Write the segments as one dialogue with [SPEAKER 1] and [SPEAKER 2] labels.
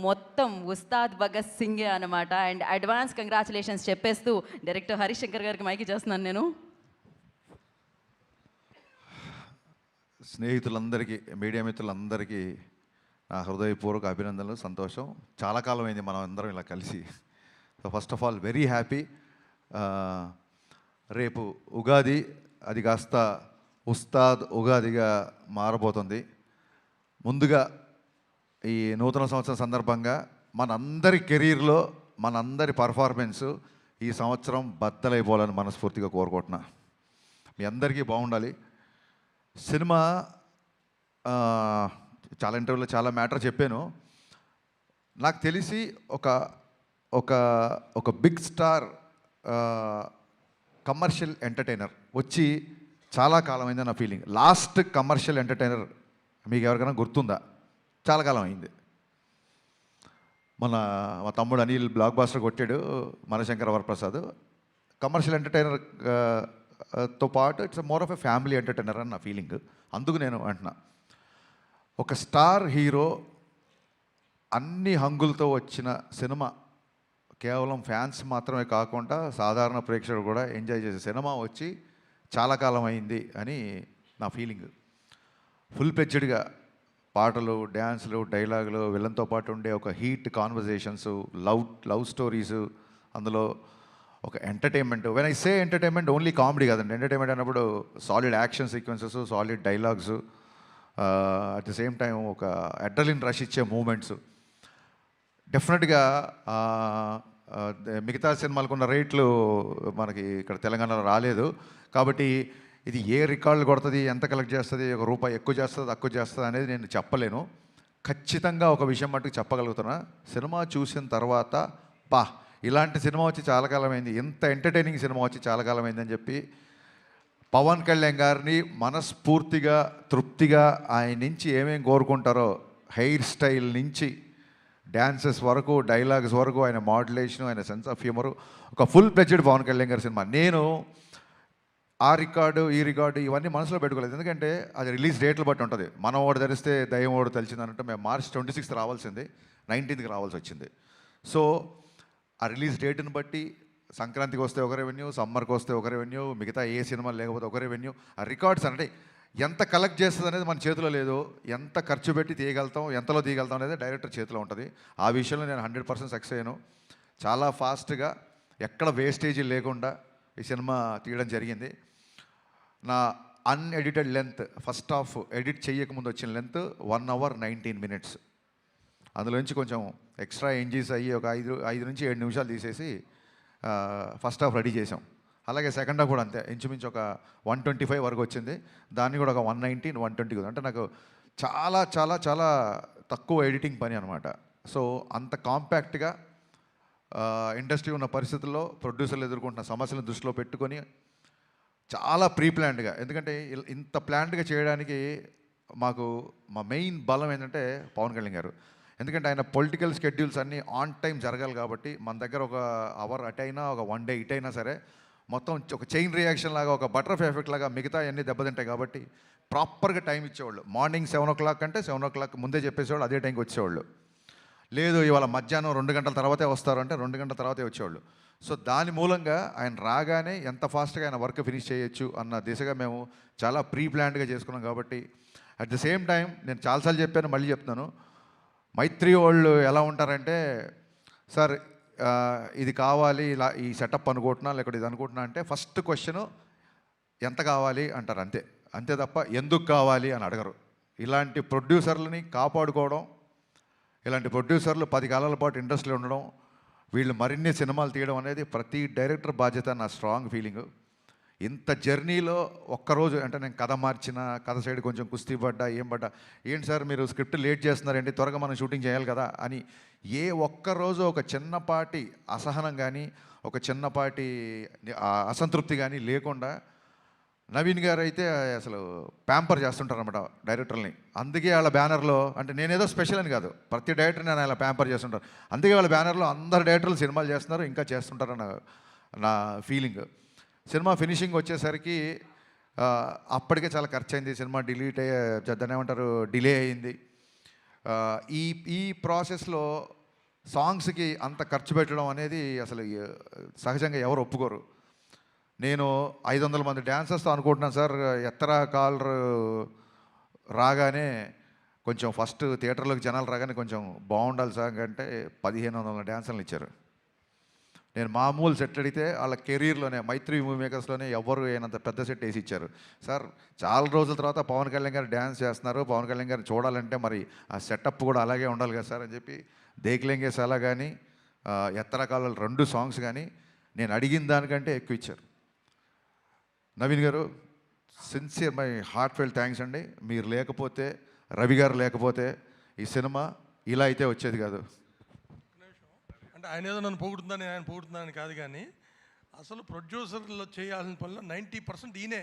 [SPEAKER 1] మొత్తం ఉస్తాద్ భగత్ సింగే అనమాట. And advance congratulations చెప్పేస్తూ డైరెక్టర్ హరిశంకర్ గారికి మైకి చేస్తున్నాను నేను.
[SPEAKER 2] స్నేహితులందరికీ, మీడియా మిత్రులందరికీ నా హృదయపూర్వక అభినందనలు. సంతోషం, చాలా కాలం అయింది మనం అందరం ఇలా కలిసి. So first of all very happy. రేపు ఉగాది, అది కాస్త ఉస్తాద్ ఉగాదిగా మారబోతుంది. ముందుగా ఈ నూతన సంవత్సరం సందర్భంగా మనందరి కెరీర్లో మనందరి పర్ఫార్మెన్సు ఈ సంవత్సరం బద్దలైపోవాలని మనస్ఫూర్తిగా కోరుకుంటున్నా. మీ అందరికీ బాగుండాలి. సినిమా చాలా ఇంటర్వ్యూలో చాలా మ్యాటర్ చెప్పాను. నాకు తెలిసి ఒక ఒక ఒక బిగ్ స్టార్ కమర్షియల్ ఎంటర్టైనర్ వచ్చి చాలా కాలమైంది నా ఫీలింగ్. లాస్ట్ కమర్షియల్ ఎంటర్టైనర్ మీకు ఎవరికైనా గుర్తుందా? చాలా కాలం అయింది. మా తమ్ముడు అనిల్ బ్లాక్ బాస్టర్ కొట్టాడు, మనశంకర వరప్రసాద్. కమర్షియల్ ఎంటర్టైనర్ తో పాటు it's more of a family entertainer అని నా ఫీలింగ్. అందుకు నేను అంటున్నా, ఒక స్టార్ హీరో అన్ని హంగులతో వచ్చిన సినిమా, కేవలం ఫ్యాన్స్ మాత్రమే కాకుండా సాధారణ ప్రేక్షకుడు కూడా ఎంజాయ్ చేసే సినిమా వచ్చి చాలా కాలం అయింది అని నా ఫీలింగ్. ఫుల్ పెచ్డ్గా పాటలు, డ్యాన్సులు, డైలాగులు, విలన్తో పాటు ఉండే ఒక హీట్ కాన్వర్జేషన్స్, లవ్ స్టోరీస్, అందులో ఒక entertainment. When I say entertainment only comedy కాదండి. ఎంటర్టైన్మెంట్ అన్నప్పుడు solid action sequences, solid dialogues, at the same time ఒక అడ్రలిన్ రష్ ఇచ్చే మూమెంట్స్. డెఫినెట్గా మిగతా సినిమాలకున్న రేట్లు మనకి ఇక్కడ తెలంగాణలో రాలేదు. కాబట్టి ఇది ఏ రికార్డులు కొడుతుంది, ఎంత కలెక్ట్ చేస్తుంది, ఒక రూపాయి ఎక్కువ చేస్తుంది తక్కువ చేస్తుంది అనేది నేను చెప్పలేను. ఖచ్చితంగా ఒక విషయం మట్టుకు చెప్పగలుగుతున్నా, సినిమా చూసిన తర్వాత ఇలాంటి సినిమా వచ్చి చాలా కాలమైంది, ఇంత ఎంటర్టైనింగ్ సినిమా వచ్చి చాలా కాలమైందని చెప్పి పవన్ కళ్యాణ్ గారిని మనస్ఫూర్తిగా తృప్తిగా ఆయన నుంచి ఏమేం కోరుకుంటారో, హెయిర్ స్టైల్ నుంచి డ్యాన్సెస్ వరకు, డైలాగ్స్ వరకు, ఆయన మాడ్యులేషను, ఆయన సెన్స్ ఆఫ్ హ్యూమరు, ఒక ఫుల్ ప్లెజ్డ్ పవన్ కళ్యాణ్ గారి సినిమా. నేను ఆ రికార్డు ఈ రికార్డు ఇవన్నీ మనసులో పెట్టుకోలేదు, ఎందుకంటే అది రిలీజ్ డేట్లు బట్టి ఉంటుంది. మనం ఓడి ధరిస్తే దయ్యం ఓడి తెలిసింది అన్నట్టు మేము మార్చ్ 26th రావాల్సింది, 19th రావాల్సి వచ్చింది. సో ఆ రిలీజ్ డేట్ని బట్టి సంక్రాంతికి వస్తే ఒక రెవెన్యూ, సమ్మర్కి వస్తే ఒక రెవెన్యూ, మిగతా ఏ సినిమా లేకపోతే ఒక రెవెన్యూ. ఆ రికార్డ్స్ అంటే ఎంత కలెక్ట్ చేస్తుంది అనేది మన చేతిలో లేదు. ఎంత ఖర్చు పెట్టి తీయగలుగుతాం, ఎంతలో తీయగలుగుతాం అనేది డైరెక్టర్ చేతిలో ఉంటుంది. ఆ విషయంలో నేను 100% సక్సెస్ అయ్యాను. చాలా ఫాస్ట్గా ఎక్కడ వేస్టేజీ లేకుండా ఈ సినిమా తీయడం జరిగింది. నా unedited length, first half edit చేయకముందు వచ్చిన లెంత్ 1 hour 19 minutes. అందులోంచి కొంచెం ఎక్స్ట్రా ఎంజీస్ అయ్యి ఒక 5 నుంచి 7 నిమిషాలు తీసేసి ఫస్ట్ హాఫ్ రెడీ చేసాం. అలాగే సెకండ్ హాఫ్ కూడా అంతే, ఇంచుమించు ఒక 125 వరకు వచ్చింది. దాన్ని కూడా ఒక 119, 120. అంటే నాకు చాలా చాలా చాలా తక్కువ ఎడిటింగ్ పని అనమాట. సో అంత కాంపాక్ట్గా ఇండస్ట్రీ ఉన్న పరిస్థితుల్లో ప్రొడ్యూసర్లు ఎదుర్కొంటున్న సమస్యలను దృష్టిలో పెట్టుకొని చాలా ప్రీ ప్లాన్డ్గా, ఎందుకంటే ఇంత ప్లాన్డ్గా చేయడానికి మా మెయిన్ బలం ఏంటంటే పవన్ కళ్యాణ్ గారు. ఎందుకంటే ఆయన పొలిటికల్ స్కెడ్యూల్స్ అన్నీ ఆన్ టైం జరగాలి కాబట్టి మన దగ్గర ఒక అవర్ అటు అయినా, ఒక 1 day ఇటు అయినా సరే మొత్తం ఒక చైన్ రియాక్షన్ లాగా, ఒక బటర్ఫ్లై ఎఫెక్ట్ లాగా మిగతా అన్నీ దెబ్బతింటాయి. కాబట్టి ప్రాపర్గా టైం ఇచ్చేవాళ్ళు. మార్నింగ్ 7 o'clock అంటే 7 o'clock ముందే చెప్పేసేవాళ్ళు, అదే టైంకి వచ్చేవాళ్ళు. లేదు ఇవాళ మధ్యాహ్నం 2 గంటల తర్వాతే వస్తారు అంటే 2 గంటల తర్వాతే వచ్చేవాళ్ళు. సో దాని మూలంగా ఆయన రాగానే ఎంత ఫాస్ట్గా ఆయన వర్క్ ఫినిష్ చేయొచ్చు అన్న దిశగా మేము చాలా ప్రీ ప్లాన్డ్గా చేసుకున్నాం. కాబట్టి అట్ ద సేమ్ టైం నేను చాలాసార్లు చెప్పాను, మళ్ళీ చెప్తున్నాను, మైత్రి వాళ్ళు ఎలా ఉంటారంటే, సార్ ఇది కావాలి, ఇలా ఈ సెటప్ అనుకుంటున్నా, లేకపోతే ఇది అనుకుంటున్నా అంటే ఫస్ట్ క్వశ్చను ఎంత కావాలి అంటారు, అంతే. అంతే తప్ప ఎందుకు కావాలి అని అడగరు. ఇలాంటి ప్రొడ్యూసర్లని కాపాడుకోవడం, ఇలాంటి ప్రొడ్యూసర్లు 10 కాలాల పాటు ఇండస్ట్రీలో ఉండడం, వీళ్ళు మరిన్ని సినిమాలు తీయడం అనేది ప్రతి డైరెక్టర్ బాధ్యత, నా స్ట్రాంగ్ ఫీలింగు. ఇంత జర్నీలో ఒక్కరోజు అంటే నేను కథ మార్చిన, కథ సైడ్ కొంచెం కుస్తీ పడ్డా, ఏం పడ్డా, ఏంటి సార్ మీరు స్క్రిప్ట్ లేట్ చేస్తున్నారండి, త్వరగా మనం షూటింగ్ చేయాలి కదా అని ఏ ఒక్కరోజు ఒక చిన్నపాటి అసహనం కానీ, ఒక చిన్నపాటి అసంతృప్తి కానీ లేకుండా నవీన్ గారు అయితే అసలు ప్యాంపర్ చేస్తుంటారన్నమాట డైరెక్టర్ని. అందుకే వాళ్ళ బ్యానర్లో, అంటే నేనేదో స్పెషల్ అని కాదు, ప్రతి డైరెక్టర్ని నేను అలా ప్యాంపర్ చేస్తుంటారు. అందుకే వాళ్ళ బ్యానర్లో అందరు డైరెక్టర్లు సినిమాలు చేస్తున్నారు, ఇంకా చేస్తుంటారన్న నా ఫీలింగ్. సినిమా ఫినిషింగ్ వచ్చేసరికి అప్పటికే చాలా ఖర్చు అయింది. సినిమా డిలీట్ దాన్ని ఏమంటారు, డిలే అయింది. ఈ ఈ ప్రాసెస్లో సాంగ్స్కి అంత ఖర్చు పెట్టడం అనేది అసలు సహజంగా ఎవరు ఒప్పుకోరు. నేను 500 మంది డ్యాన్సర్స్తో అనుకుంటున్నాను సార్, ఎత్తరా కాలర్ రాగానే కొంచెం ఫస్ట్ థియేటర్లోకి జనాలు రాగానే కొంచెం బాగుండాలి సార్ అంటే 1500 డ్యాన్సర్లు ఇచ్చారు. నేను మామూలు సెట్ అడిగితే వాళ్ళ కెరీర్లోనే మైత్రి మూవీ మేకర్స్లోనే ఎవరు అయినంత పెద్ద సెట్ వేసి ఇచ్చారు. సార్ చాలా రోజుల తర్వాత పవన్ కళ్యాణ్ గారు డ్యాన్స్ చేస్తున్నారు, పవన్ కళ్యాణ్ గారిని చూడాలంటే మరి ఆ సెటప్ కూడా అలాగే ఉండాలి కదా సార్ అని చెప్పి దేక్లేంగే సాలా కానీ ఎత్తరకాల 2 సాంగ్స్ కానీ నేను అడిగిన దానికంటే ఎక్కువ ఇచ్చారు. Naveen garu, sincere my heartfelt thanks అండి. మీరు లేకపోతే, రవి గారు లేకపోతే ఈ సినిమా ఇలా అయితే వచ్చేది కాదు.
[SPEAKER 3] అంటే ఆయన ఏదో నన్ను పొగుడుతుందని ఆయన పొగుడుతున్నాను కాదు, కానీ అసలు ప్రొడ్యూసర్లో చేయాల్సిన పనిలో 90%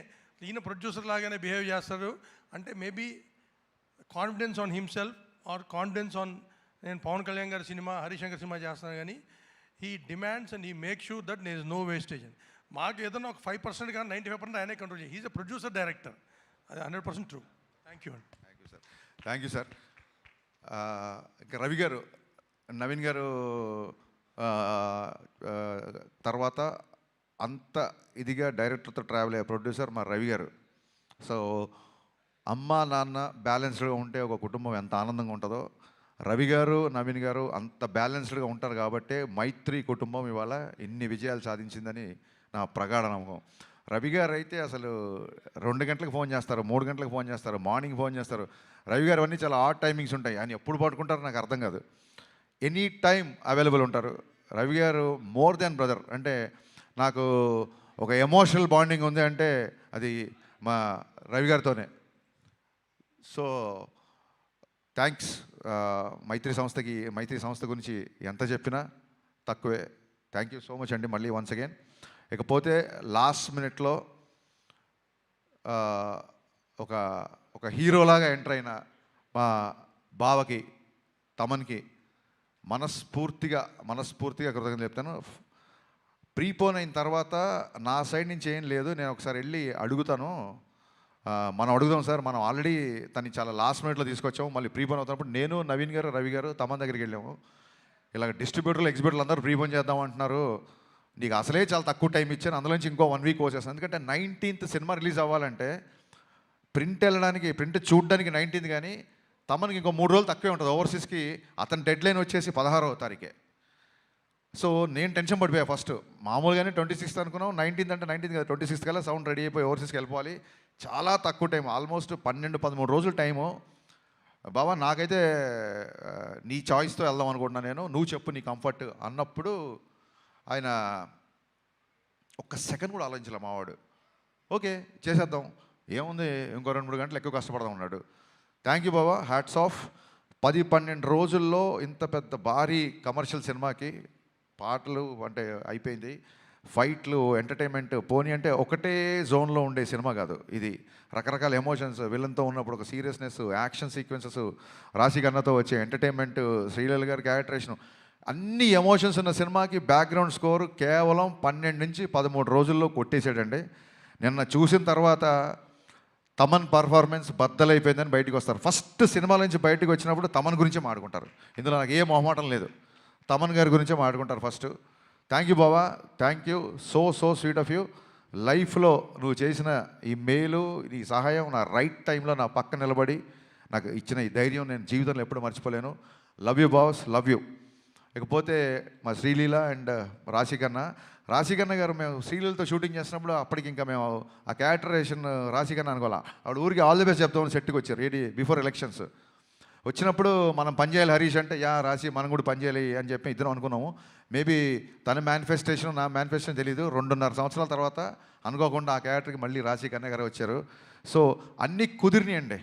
[SPEAKER 3] ఈయన ప్రొడ్యూసర్ లాగానే బిహేవ్ చేస్తారు. అంటే maybe confidence on himself or confidence on నేను పవన్ కళ్యాణ్ గారి సినిమా, హరిశంకర్ సినిమా చేస్తున్నాను, కానీ he demands and he make sure that there is no wastage. మాకు ఏదైనా ఒక 5% కానీ 95% ఆయనే కంట్రోల్ చేయాలి. హీజ్ ఎ ప్రొడ్యూసర్ డైరెక్టర్, అది 100% ట్రూ. థ్యాంక్ యూ అండి.
[SPEAKER 2] Thank you sir. ఇంకా రవి గారు, నవీన్ గారు తర్వాత అంత ఇదిగా డైరెక్టర్తో ట్రావెల్ అయ్యే ప్రొడ్యూసర్ మా రవి గారు. సో అమ్మ నాన్న బ్యాలెన్స్డ్గా ఉంటే ఒక కుటుంబం ఎంత ఆనందంగా ఉంటుందో, రవి గారు నవీన్ గారు అంత బ్యాలెన్స్డ్గా ఉంటారు కాబట్టి మైత్రి కుటుంబం ఇవాళ ఇన్ని విజయాలు సాధించిందని నా ప్రగాఢ నమ్మకం. రవి గారు అయితే అసలు 2 గంటలకు ఫోన్ చేస్తారు, 3 గంటలకు ఫోన్ చేస్తారు, మార్నింగ్ ఫోన్ చేస్తారు. రవి గారు అన్నీ చాలా ఆడ్ టైమింగ్స్ ఉంటాయి. ఆయన ఎప్పుడు పట్టుకుంటారో నాకు అర్థం కాదు. ఎనీ టైం అవైలబుల్ ఉంటారు. రవి గారు మోర్ దెన్ బ్రదర్. అంటే నాకు ఒక ఎమోషనల్ బాండింగ్ ఉంది అంటే అది మా రవి గారితోనే. So thanks. మైత్రి సంస్థ గురించి ఎంత చెప్పినా తక్కువే. థ్యాంక్ యూ సో మచ్ అండి మళ్ళీ వన్స్ అగైన్. ఇకపోతే లాస్ట్ మినిట్లో ఒక హీరోలాగా ఎంటర్ అయిన మా బావకి, తమన్కి మనస్ఫూర్తిగా కృతజ్ఞతలు చెప్తాను. ప్రీపోన్ అయిన తర్వాత నా సైడ్ నుంచి ఏం లేదు, నేను ఒకసారి వెళ్ళి అడుగుతాను. మనం అడుగుదాం సార్, మనం ఆల్రెడీ తను చాలా లాస్ట్ మినిట్లో తీసుకొచ్చాము. మళ్ళీ ప్రీపోన్ అవుతున్నప్పుడు నేను, నవీన్ గారు, రవి గారు తమన్ దగ్గరికి వెళ్ళాము. ఇలాగ డిస్ట్రిబ్యూటర్లు ఎగ్జిబ్యూటర్లు అందరూ ప్రీపోన్ చేద్దాం అంటున్నారు, నీకు అసలే చాలా తక్కువ టైం ఇచ్చాను, అందులోంచి ఇంకో 1 వీక్ వచ్చేస్తాను. ఎందుకంటే 19th సినిమా రిలీజ్ అవ్వాలంటే ప్రింట్ చూడడానికి 19th, కానీ తమనికి ఇంకో 3 రోజులు తక్కువే ఉంటుంది. ఓవర్సీస్కి అతని డెడ్ లైన్ వచ్చేసి 16వ తారీఖే. సో నేను టెన్షన్ పడిపోయా. ఫస్ట్ మామూలుగానే 26th అనుకున్నాం, 19th అంటే 19th కదా, 26th కల్లా సౌండ్ రెడీ అయిపోయి ఓవర్సీస్కి వెళ్ళిపోవాలి. చాలా తక్కువ టైం, ఆల్మోస్ట్ 12-13 రోజులు టైము. బాబా నాకైతే నీ చాయిస్తో వెళ్దాం అనుకుంటున్నాను, నేను నువ్వు చెప్పు నీ కంఫర్ట్ అన్నప్పుడు ఆయన ఒక్క సెకండ్ కూడా ఆలోచించలే మావాడు. ఓకే చేసేద్దాం, ఏముంది ఇంకో 2-3 గంటలు ఎక్కువ కష్టపడదాం అన్నాడు. Thank you Baba, hats off. 10-12 రోజుల్లో ఇంత పెద్ద భారీ కమర్షియల్ సినిమాకి పాటలు అంటే అయిపోయింది, ఫైట్లు, ఎంటర్టైన్మెంట్ పోనీ అంటే ఒకటే జోన్లో ఉండే సినిమా కాదు ఇది. రకరకాల ఎమోషన్స్, విలన్తో ఉన్నప్పుడు ఒక సీరియస్నెస్, యాక్షన్ సీక్వెన్సెస్, రాశికన్నతో వచ్చే ఎంటర్టైన్మెంట్, శ్రీలీల గారి క్యారెక్టరేషన్, అన్ని ఎమోషన్స్ ఉన్న సినిమాకి బ్యాక్గ్రౌండ్ స్కోర్ కేవలం 12-13 రోజుల్లో కొట్టేసాడండి. నిన్న చూసిన తర్వాత తమన్ పర్ఫార్మెన్స్ బద్దలైపోయిందని బయటకు వస్తారు. ఫస్ట్ సినిమాల నుంచి బయటకు వచ్చినప్పుడు తమన్ గురించే మాట్లాడుకుంటారు. ఇందులో నాకు ఏ మొహమాటం లేదు, తమన్ గారి గురించే మాట్లాడుకుంటారు first. Thank you Baba, thank you, so sweet of you. లైఫ్లో నువ్వు చేసిన ఈ మేలు, నీ సహాయం, నా రైట్ టైంలో నా పక్క నిలబడి నాకు ఇచ్చిన ఈ ధైర్యం నేను జీవితంలో ఎప్పుడు మర్చిపోలేను. Love you boss, love you. ఇకపోతే మా శ్రీలీల అండ్ రాశికన్న గారు, మేము శ్రీలీలతో షూటింగ్ చేసినప్పుడు అప్పటికి ఇంకా మేము ఆ క్యారెక్టరేషన్ రాశికన్న అనుకోవాలా, ఆవిడ ఊరికి ఆల్ ది బెస్ట్ చెప్తామని సెట్కి వచ్చారు రెడీ బిఫోర్ ఎలక్షన్స్. వచ్చినప్పుడు మనం పనిచేయాలి హరీష్ అంటే, యా రాశి మనం కూడా పనిచేయాలి అని చెప్పి ఇద్దరం అనుకున్నాము. మేబీ తన మేనిఫెస్టేషన్ నా మేనిఫెస్టేషన్ తెలీదు. 2.5 సంవత్సరాల తర్వాత అనుకోకుండా ఆ క్యారెక్టర్కి మళ్ళీ రాశికన్న గారు వచ్చారు. సో అన్నీ కుదిరినాయండి.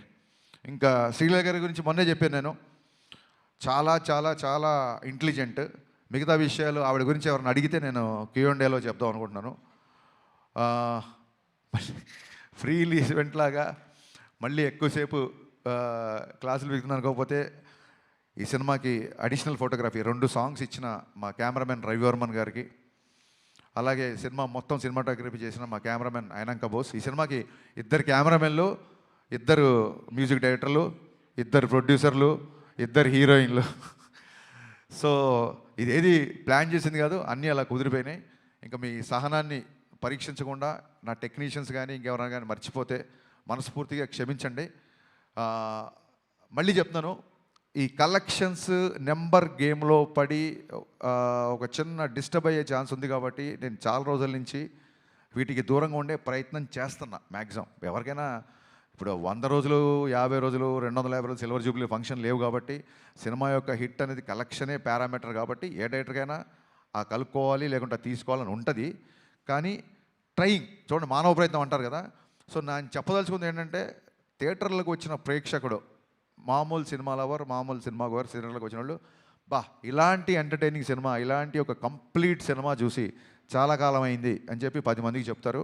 [SPEAKER 2] ఇంకా శ్రీలీల గారి గురించి మొన్నే చెప్పాను నేను, చాలా చాలా చాలా ఇంటెలిజెంట్. మిగతా విషయాలు ఆవిడ గురించి ఎవరిని అడిగితే నేను Q&Aలో చెప్దాం అనుకుంటున్నాను. ఫ్రీ ఈవెంట్ లాగా మళ్ళీ ఎక్కువసేపు క్లాసులు విగుతున్నాను. అనుకోకపోతే ఈ సినిమాకి అడిషనల్ ఫోటోగ్రఫీ 2 సాంగ్స్ ఇచ్చిన మా కెమెరామెన్ రవివర్మన్ గారికి, అలాగే సినిమా మొత్తం సినిమాటోగ్రఫీ చేసిన మా కెమెరామెన్ అయినంక బోస్. ఈ సినిమాకి 2 కెమెరామెన్లు, 2 మ్యూజిక్ డైరెక్టర్లు, 2 ప్రొడ్యూసర్లు, ఇద్దరు హీరోయిన్లు. సో ఇదేది ప్లాన్ చేసింది కాదు, అన్నీ అలా కుదిరిపోయినాయి. ఇంకా మీ సహనాన్ని పరీక్షించకుండా నా టెక్నీషియన్స్ కానీ ఇంకెవరైనా కానీ మర్చిపోతే మనస్ఫూర్తిగా క్షమించండి. మళ్ళీ చెప్తున్నాను, ఈ కలెక్షన్స్ నెంబర్ గేమ్లో పడి ఒక చిన్న డిస్టర్బ్ అయ్యే ఛాన్స్ ఉంది కాబట్టి నేను చాలా రోజుల నుంచి వీటికి దూరంగా ఉండే ప్రయత్నం చేస్తున్నా మ్యాక్సిమం. ఎవరికైనా ఇప్పుడు 100 రోజులు, 50 రోజులు, 250 రోజులు సిల్వర్ జూబ్లీ ఫంక్షన్ లేవు కాబట్టి సినిమా యొక్క హిట్ అనేది కలెక్షనే పారామీటర్ కాబట్టి ఏ డైరెక్టర్కైనా ఆ కలుపుకోవాలి లేకుంటే తీసుకోవాలని ఉంటుంది. కానీ ట్రయింగ్ చూడండి, మానవ ప్రయత్నం అంటారు కదా. సో నేను చెప్పదలుచుకుంది ఏంటంటే, థియేటర్లకు వచ్చిన ప్రేక్షకుడు, మామూలు సినిమా లవర్, మామూలు సినిమా గోవర్, థియేటర్లకు వచ్చిన వాళ్ళు ఇలాంటి ఎంటర్టైనింగ్ సినిమా, ఇలాంటి ఒక కంప్లీట్ సినిమా చూసి చాలా కాలం అయింది అని చెప్పి 10 మందికి చెప్తారు.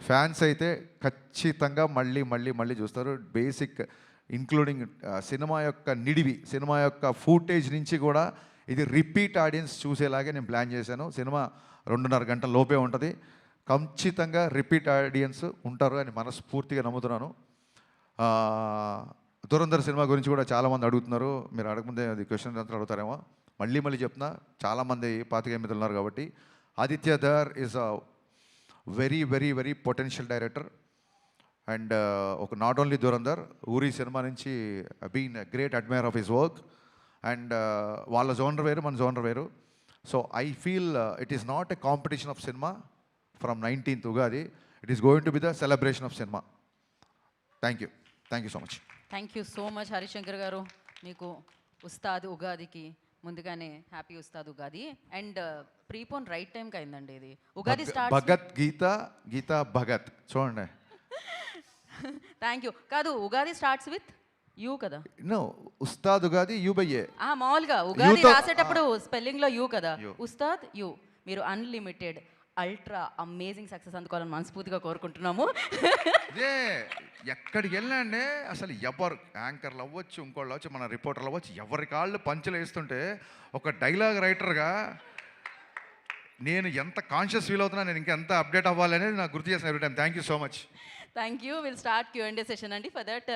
[SPEAKER 2] ఫ్యాన్స్ అయితే ఖచ్చితంగా మళ్ళీ మళ్ళీ మళ్ళీ చూస్తారు. బేసిక్ ఇంక్లూడింగ్ సినిమా యొక్క నిడివి, సినిమా యొక్క ఫూటేజ్ నుంచి కూడా ఇది రిపీట్ ఆడియన్స్ చూసేలాగే నేను ప్లాన్ చేశాను. సినిమా 2.5 గంటల లోపే ఉంటుంది. ఖచ్చితంగా రిపీట్ ఆడియన్స్ ఉంటారు అని మనస్ఫూర్తిగా నమ్ముతున్నాను. దురంధర్ సినిమా గురించి కూడా చాలామంది అడుగుతున్నారు. మీరు అడగముందే అది క్వశ్చన్ అంతా అడుగుతారేమో. మళ్ళీ మళ్ళీ చెప్తున్నా, చాలామంది 25 ఉన్నారు కాబట్టి. Aditya Dhar is a very very very potential director. And ఒక not only Dhurandhar, Uri cinema నుంచి been great admirer of his work. And వాళ్ళ జోనర్ వేరు, మన జోనర్ వేరు. So I feel it is not a competition of cinema from 19th Ugadi. It is going to be the celebration of cinema. Thank you so much.
[SPEAKER 1] Thank you so much Harishankar గారు. మీకు ఉస్తాద్ ఉగాదికి ముందుగానే happy Ustaad Ugadi. And prepone right టైంకి అయిందండి ఇది. Ugadi start
[SPEAKER 2] Bhagat Geetha Bhagat చూడండి.
[SPEAKER 1] Thank you. కాదు, Ugadi starts with U కదా.
[SPEAKER 2] No, Ustaad Ugadi U by A.
[SPEAKER 1] మామూలుగా ఉగాది
[SPEAKER 2] తో-
[SPEAKER 1] రాసేటప్పుడు స్పెల్లింగ్లో యూ కదా.
[SPEAKER 2] యూ.
[SPEAKER 1] ఉస్తాద్ యూ. మీరు అన్లిమిటెడ్ అల్ట్రా అమేజింగ్ సక్సెస్ అందుకోవాలని మనస్ఫూర్తిగా కోరుకుంటున్నాము.
[SPEAKER 2] ఇదే ఎక్కడికి వెళ్ళండి అసలు ఎవరు యాంకర్లు అవ్వచ్చు, ఇంకోళ్ళు అవ్వచ్చు, మన రిపోర్టర్లు అవ్వచ్చు, ఎవరి కాళ్ళు పంచులు వేస్తుంటే ఒక డైలాగ్ రైటర్గా నేను ఎంత కాన్షియస్ ఫీల్ అవుతున్నా, నేను ఇంకా ఎంత అప్డేట్ అవ్వాలి అనేది నాకు గుర్తు చేసిన every time. Thank you so much.
[SPEAKER 1] Thank you. Will start Q&A session అండి. For that